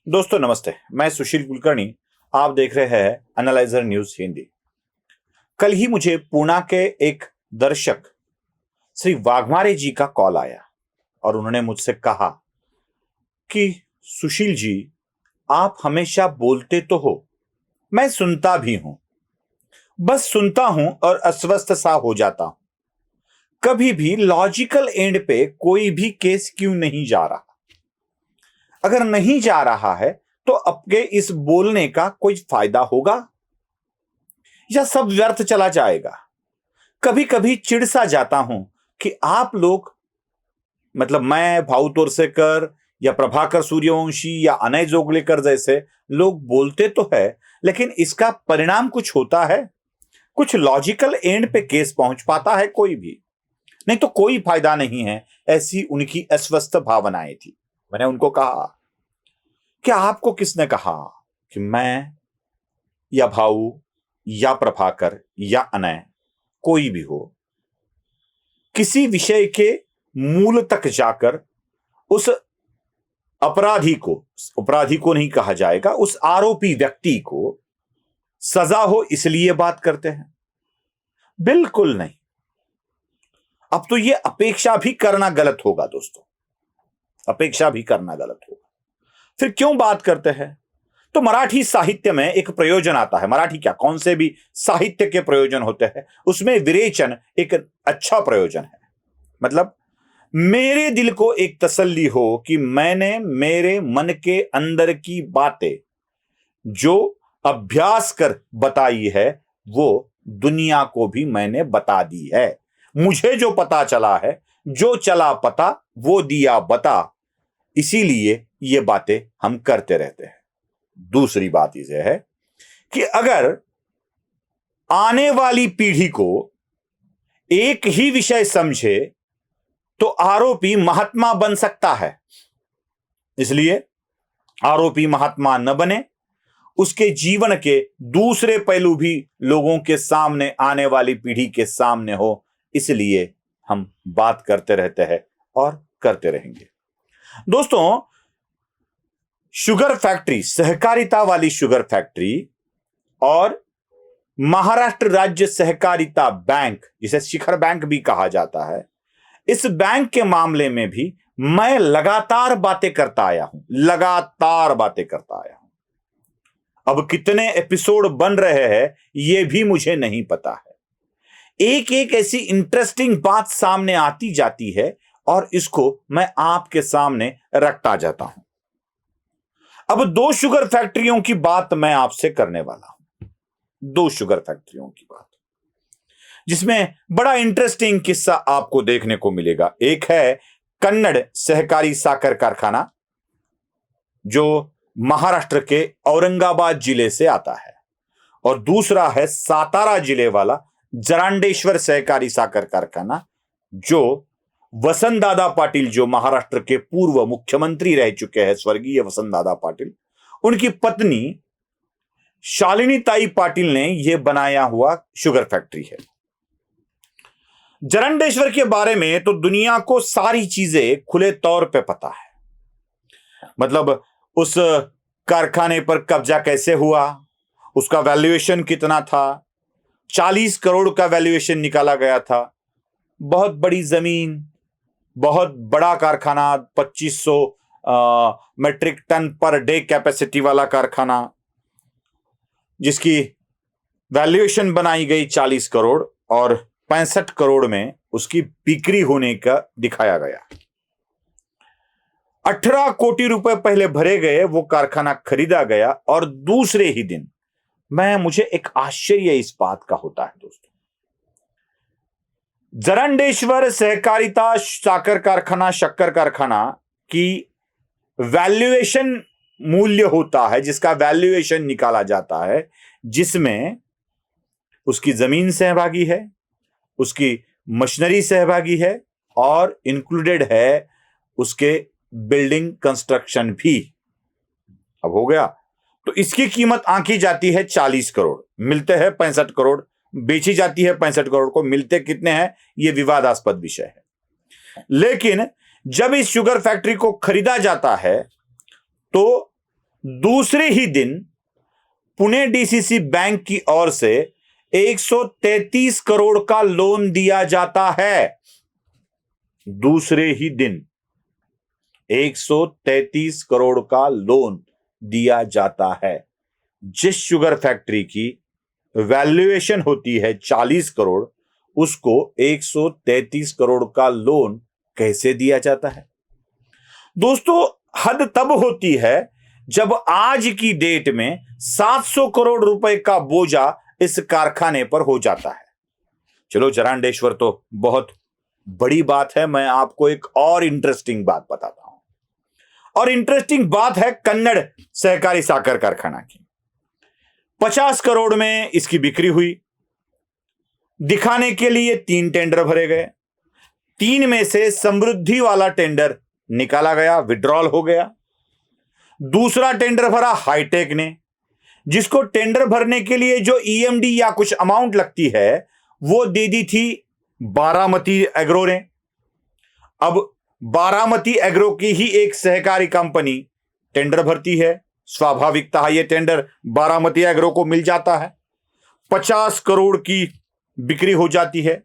दोस्तों नमस्ते, मैं सुशील कुलकर्णी। आप देख रहे हैं एनालाइजर न्यूज हिंदी। कल ही मुझे पूना के एक दर्शक श्री वाघमारे जी का कॉल आया और उन्होंने मुझसे कहा कि सुशील जी, आप हमेशा बोलते तो हो, मैं सुनता भी हूं, बस सुनता हूं और अस्वस्थ सा हो जाता हूं। कभी भी लॉजिकल एंड पे कोई भी केस क्यों नहीं जा रहा? अगर नहीं जा रहा है तो आपके इस बोलने का कोई फायदा होगा या सब व्यर्थ चला जाएगा? कभी कभी चिढ़ सा जाता हूं कि आप लोग, मतलब मैं, भाऊ तोरसेकर या प्रभाकर सूर्यवंशी या अनय जोगलेकर जैसे लोग बोलते तो है, लेकिन इसका परिणाम कुछ होता है? कुछ लॉजिकल एंड पे केस पहुंच पाता है कोई भी? नहीं तो कोई फायदा नहीं है। ऐसी उनकी अस्वस्थ भावनाएं थी। मैंने उनको कहा कि आपको किसने कहा कि मैं या भाऊ या प्रभाकर या अनय, कोई भी हो, किसी विषय के मूल तक जाकर उस अपराधी को नहीं कहा जाएगा, उस आरोपी व्यक्ति को सजा हो इसलिए बात करते हैं? बिल्कुल नहीं। अब तो ये अपेक्षा भी करना गलत होगा दोस्तों, अपेक्षा भी करना गलत होगा। फिर क्यों बात करते हैं? तो मराठी साहित्य में एक प्रयोजन आता है। मराठी क्या, कौन से भी साहित्य के प्रयोजन होते हैं, उसमें विरेचन एक अच्छा प्रयोजन है। मतलब मेरे दिल को एक तसल्ली हो कि मैंने मेरे मन के अंदर की बातें जो अभ्यास कर बताई है वो दुनिया को भी मैंने बता दी है। मुझे जो पता चला है, जो चला पता वो दिया बता, इसीलिए ये बातें हम करते रहते हैं। दूसरी बात यह है कि अगर आने वाली पीढ़ी को एक ही विषय समझे तो आरोपी महात्मा बन सकता है। इसलिए आरोपी महात्मा न बने, उसके जीवन के दूसरे पहलू भी लोगों के सामने, आने वाली पीढ़ी के सामने हो, इसलिए हम बात करते रहते हैं और करते रहेंगे। दोस्तों, शुगर फैक्ट्री, सहकारिता वाली शुगर फैक्ट्री और महाराष्ट्र राज्य सहकारिता बैंक, जिसे शिखर बैंक भी कहा जाता है, इस बैंक के मामले में भी मैं लगातार बातें करता आया हूं। अब कितने एपिसोड बन रहे हैं यह भी मुझे नहीं पता है। एक एक ऐसी इंटरेस्टिंग बात सामने आती जाती है और इसको मैं आपके सामने रखता जाता हूं। अब 2 शुगर फैक्ट्रियों की बात मैं आपसे करने वाला हूं। 2 शुगर फैक्ट्रियों की बात, जिसमें बड़ा इंटरेस्टिंग किस्सा आपको देखने को मिलेगा। एक है कन्नड़ सहकारी साकर कारखाना, जो महाराष्ट्र के औरंगाबाद जिले से आता है, और दूसरा है सातारा जिले वाला जरांडेश्वर सहकारी साकर कारखाना, जो वसंत दादा पाटिल, जो महाराष्ट्र के पूर्व मुख्यमंत्री रह चुके हैं, स्वर्गीय वसंत दादा पाटिल, उनकी पत्नी शालिनी ताई पाटिल ने यह बनाया हुआ शुगर फैक्ट्री है। जरंडेश्वर के बारे में तो दुनिया को सारी चीजें खुले तौर पे पता है। मतलब उस कारखाने पर कब्जा कैसे हुआ, उसका वैल्यूएशन कितना था, 40 करोड़ का वैल्यूएशन निकाला गया था। बहुत बड़ी जमीन, बहुत बड़ा कारखाना, 2500 metric ton per day capacity वाला कारखाना, जिसकी वैल्यूएशन बनाई गई 40 करोड़ और 65 करोड़ में उसकी बिक्री होने का दिखाया गया। 18 कोटी रुपए पहले भरे गए, वो कारखाना खरीदा गया और दूसरे ही दिन मुझे एक आश्चर्य इस बात का होता है दोस्तों, जरंडेश्वर सहकारिता साकर कारखाना, शक्कर कारखाना की वैल्यूएशन मूल्य होता है, जिसका वैल्यूएशन निकाला जाता है, जिसमें उसकी जमीन सहभागी है, उसकी मशीनरी सहभागी है और इंक्लूडेड है उसके बिल्डिंग कंस्ट्रक्शन भी। अब हो गया, तो इसकी कीमत आंकी जाती है 40 करोड़, मिलते हैं 65 करोड़, बेची जाती है 65 करोड़ को, मिलते कितने हैं यह विवादास्पद विषय है। लेकिन जब इस शुगर फैक्ट्री को खरीदा जाता है तो दूसरे ही दिन पुणे डीसीसी बैंक की ओर से 133 करोड़ का लोन दिया जाता है। दूसरे ही दिन 133 करोड़ का लोन दिया जाता है। जिस शुगर फैक्ट्री की वैल्यूएशन होती है 40 करोड़, उसको 133 करोड़ का लोन कैसे दिया जाता है? दोस्तों, हद तब होती है जब आज की डेट में 700 करोड़ रुपए का बोझा इस कारखाने पर हो जाता है। चलो, जरांडेश्वर तो बहुत बड़ी बात है, मैं आपको एक और इंटरेस्टिंग बात बताता हूं। और इंटरेस्टिंग बात है कन्नड़ सहकारी साकर कारखाना की। 50 करोड़ में इसकी बिक्री हुई। दिखाने के लिए 3 टेंडर भरे गए। 3 में से समृद्धि वाला टेंडर निकाला गया, विड्रॉल हो गया। दूसरा टेंडर भरा हाईटेक ने, जिसको टेंडर भरने के लिए जो ईएमडी या कुछ अमाउंट लगती है वो दे दी थी बारामती एग्रो ने। अब बारामती एग्रो की ही एक सहकारी कंपनी टेंडर भरती है, स्वाभाविकता ये टेंडर बारामती एग्रो को मिल जाता है। 50 करोड़ की बिक्री हो जाती है।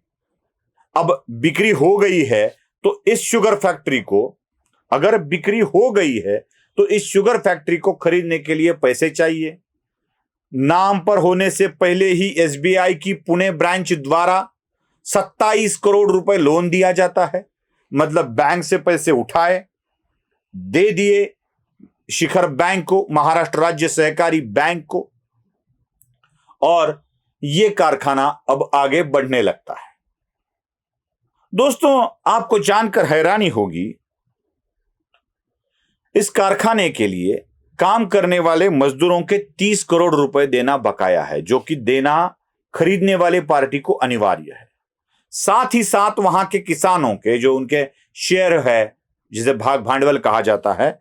अब बिक्री हो गई है तो इस शुगर फैक्ट्री को, अगर बिक्री हो गई है तो इस शुगर फैक्ट्री को खरीदने के लिए पैसे चाहिए। नाम पर होने से पहले ही एसबीआई की पुणे ब्रांच द्वारा 27 करोड़ रुपए लोन दिया जाता है। मतलब बैंक से पैसे उठाए, दे दिए शिखर बैंक को, महाराष्ट्र राज्य सहकारी बैंक को, और यह कारखाना अब आगे बढ़ने लगता है। दोस्तों, आपको जानकर हैरानी होगी, इस कारखाने के लिए काम करने वाले मजदूरों के 30 करोड़ रुपए देना बकाया है, जो कि देना खरीदने वाले पार्टी को अनिवार्य है। साथ ही साथ वहां के किसानों के जो उनके शेयर है, जिसे भाग भांडवल कहा जाता है,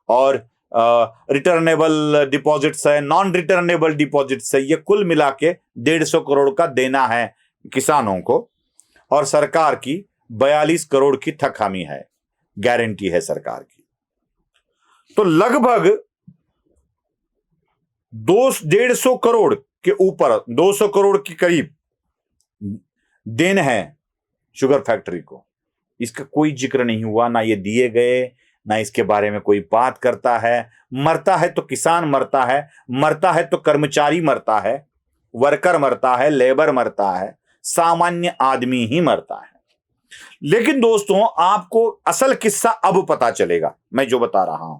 और रिटर्नेबल डिपॉजिट्स है, नॉन रिटर्नेबल डिपॉजिट्स है, ये कुल मिला के 150 करोड़ का देना है किसानों को। और सरकार की 42 करोड़ की थकामी है, गारंटी है सरकार की। तो लगभग 150 करोड़ के ऊपर, 200 करोड़ के करीब देन है शुगर फैक्ट्री को। इसका कोई जिक्र नहीं हुआ, ना ये दिए गए, ना इसके बारे में कोई बात करता है। मरता है तो किसान मरता है, मरता है तो कर्मचारी मरता है, वर्कर मरता है, लेबर मरता है, सामान्य आदमी ही मरता है। लेकिन दोस्तों, आपको असल किस्सा अब पता चलेगा, मैं जो बता रहा हूं।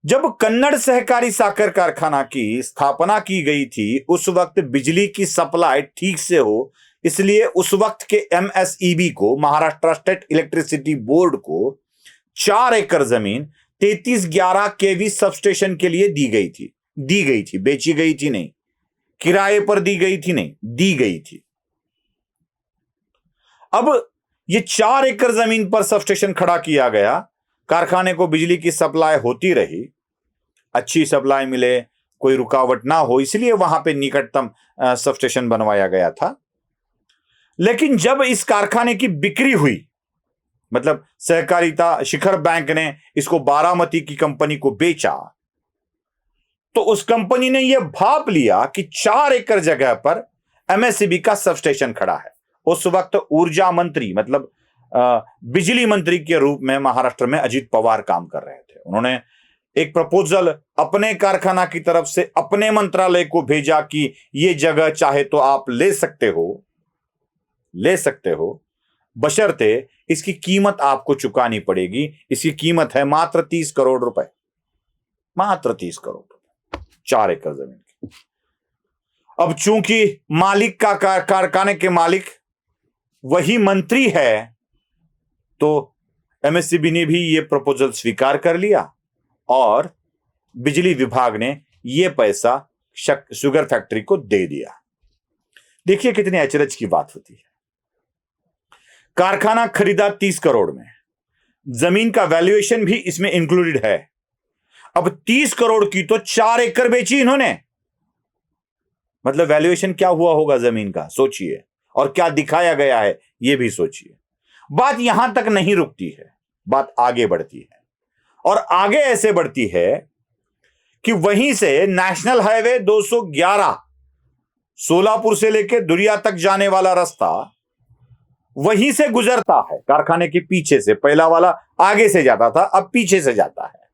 जब कन्नड़ सहकारी साकर कारखाना की स्थापना की गई थी, उस वक्त बिजली की सप्लाई ठीक से हो, इसलिए उस वक्त के एमएसईबी को, महाराष्ट्र स्टेट इलेक्ट्रिसिटी बोर्ड को 4 एकड़ जमीन 3311 केवी सबस्टेशन के लिए दी गई थी, बेची गई थी नहीं, किराए पर दी गई थी नहीं, दी गई थी। अब ये 4 एकड़ जमीन पर सबस्टेशन खड़ा किया गया, कारखाने को बिजली की सप्लाई होती रही, अच्छी सप्लाई मिले, कोई रुकावट ना हो, इसलिए वहां पे निकटतम सबस्टेशन बनवाया गया था। लेकिन जब इस कारखाने की बिक्री हुई, मतलब सहकारिता शिखर बैंक ने इसको बारामती की कंपनी को बेचा, तो उस कंपनी ने यह भाप लिया कि 4 एकड़ जगह पर एमएसईबी का सबस्टेशन खड़ा है। उस वक्त ऊर्जा मंत्री, मतलब बिजली मंत्री के रूप में महाराष्ट्र में अजीत पवार काम कर रहे थे। उन्होंने एक प्रपोजल अपने कारखाना की तरफ से अपने मंत्रालय को भेजा कि यह जगह चाहे तो आप ले सकते हो, बशर्ते इसकी कीमत आपको चुकानी पड़ेगी। इसकी कीमत है मात्र 30 करोड़ रुपए, मात्र 30 करोड़ रुपए, 4 एकड़ जमीन की। अब चूंकि मालिक का कारखाने के मालिक वही मंत्री है, तो एमएसईबी ने भी यह प्रपोजल स्वीकार कर लिया और बिजली विभाग ने यह पैसा शुगर फैक्ट्री को दे दिया। देखिए कितने अचरज की बात होती है। कारखाना खरीदा 30 करोड़ में, जमीन का वैल्यूएशन भी इसमें इंक्लूडेड है। अब 30 करोड़ की तो 4 एकड़ बेची इन्होंने, मतलब वैल्यूएशन क्या हुआ होगा जमीन का, सोचिए, और क्या दिखाया गया है यह भी सोचिए। बात यहां तक नहीं रुकती है, बात आगे बढ़ती है, और आगे ऐसे बढ़ती है कि वहीं से नेशनल हाईवे 211 सोलापुर से लेकर दुरिया तक जाने वाला रास्ता वहीं से गुजरता है, कारखाने के पीछे से। पहला वाला आगे से जाता था, अब पीछे से जाता है।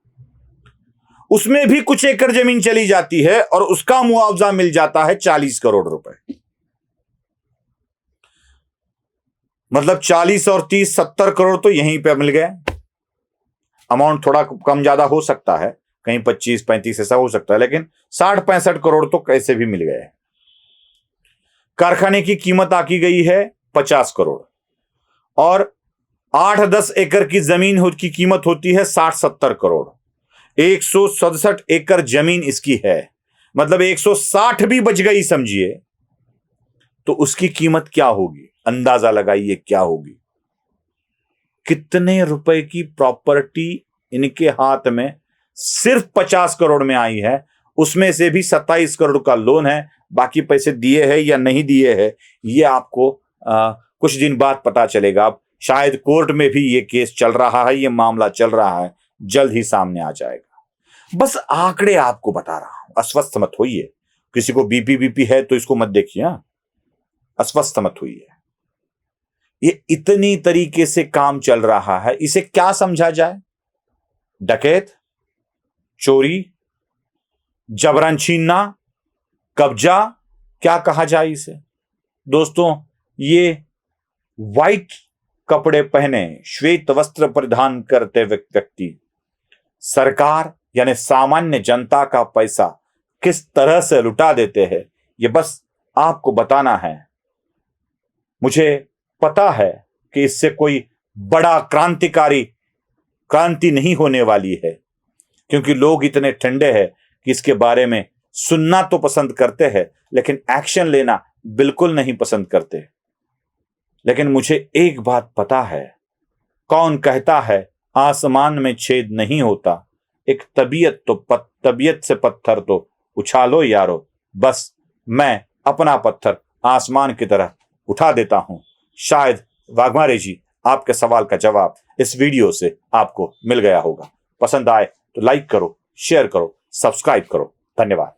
उसमें भी कुछ एकड़ जमीन चली जाती है और उसका मुआवजा मिल जाता है 40 करोड़ रुपए। मतलब 40 और 30 70 करोड़ तो यहीं पे मिल गए। अमाउंट थोड़ा कम ज्यादा हो सकता है, कहीं 25 35 ऐसा हो सकता है, लेकिन 60 65 करोड़ तो कैसे भी मिल गए। कारखाने की कीमत आकी गई है 50 करोड़ और 8-10 एकड़ की जमीन की कीमत होती है 60-70 करोड़। 167 एकड़ जमीन इसकी है, मतलब 160 भी बच गई समझिए, तो उसकी कीमत क्या होगी, अंदाजा लगाइए क्या होगी। कितने रुपए की प्रॉपर्टी इनके हाथ में सिर्फ 50 करोड़ में आई है, उसमें से भी 27 करोड़ का लोन है। बाकी पैसे दिए हैं या नहीं दिए हैं ये आपको कुछ दिन बाद पता चलेगा। अब शायद कोर्ट में भी ये केस चल रहा है, ये मामला चल रहा है, जल्द ही सामने आ जाएगा। बस आंकड़े आपको बता रहा हूं, अस्वस्थ मत होइए। किसी को बीपी है तो इसको मत देखिए, अस्वस्थ मत होइए। ये इतनी तरीके से काम चल रहा है, इसे क्या समझा जाए? डकैत, चोरी, जबरन छीनना, कब्जा, क्या कहा जाए इसे? दोस्तों, ये व्हाइट कपड़े पहने, श्वेत वस्त्र परिधान करते व्यक्ति सरकार यानी सामान्य जनता का पैसा किस तरह से लुटा देते हैं, ये बस आपको बताना है। मुझे पता है कि इससे कोई बड़ा क्रांति नहीं होने वाली है, क्योंकि लोग इतने ठंडे हैं कि इसके बारे में सुनना तो पसंद करते हैं, लेकिन एक्शन लेना बिल्कुल नहीं पसंद करते। लेकिन मुझे एक बात पता है, कौन कहता है आसमान में छेद नहीं होता, एक तबीयत से पत्थर तो उछालो यारो। बस मैं अपना पत्थर आसमान की तरह उठा देता हूं। शायद वाघमारे जी, आपके सवाल का जवाब इस वीडियो से आपको मिल गया होगा। पसंद आए तो लाइक करो, शेयर करो, सब्सक्राइब करो। धन्यवाद।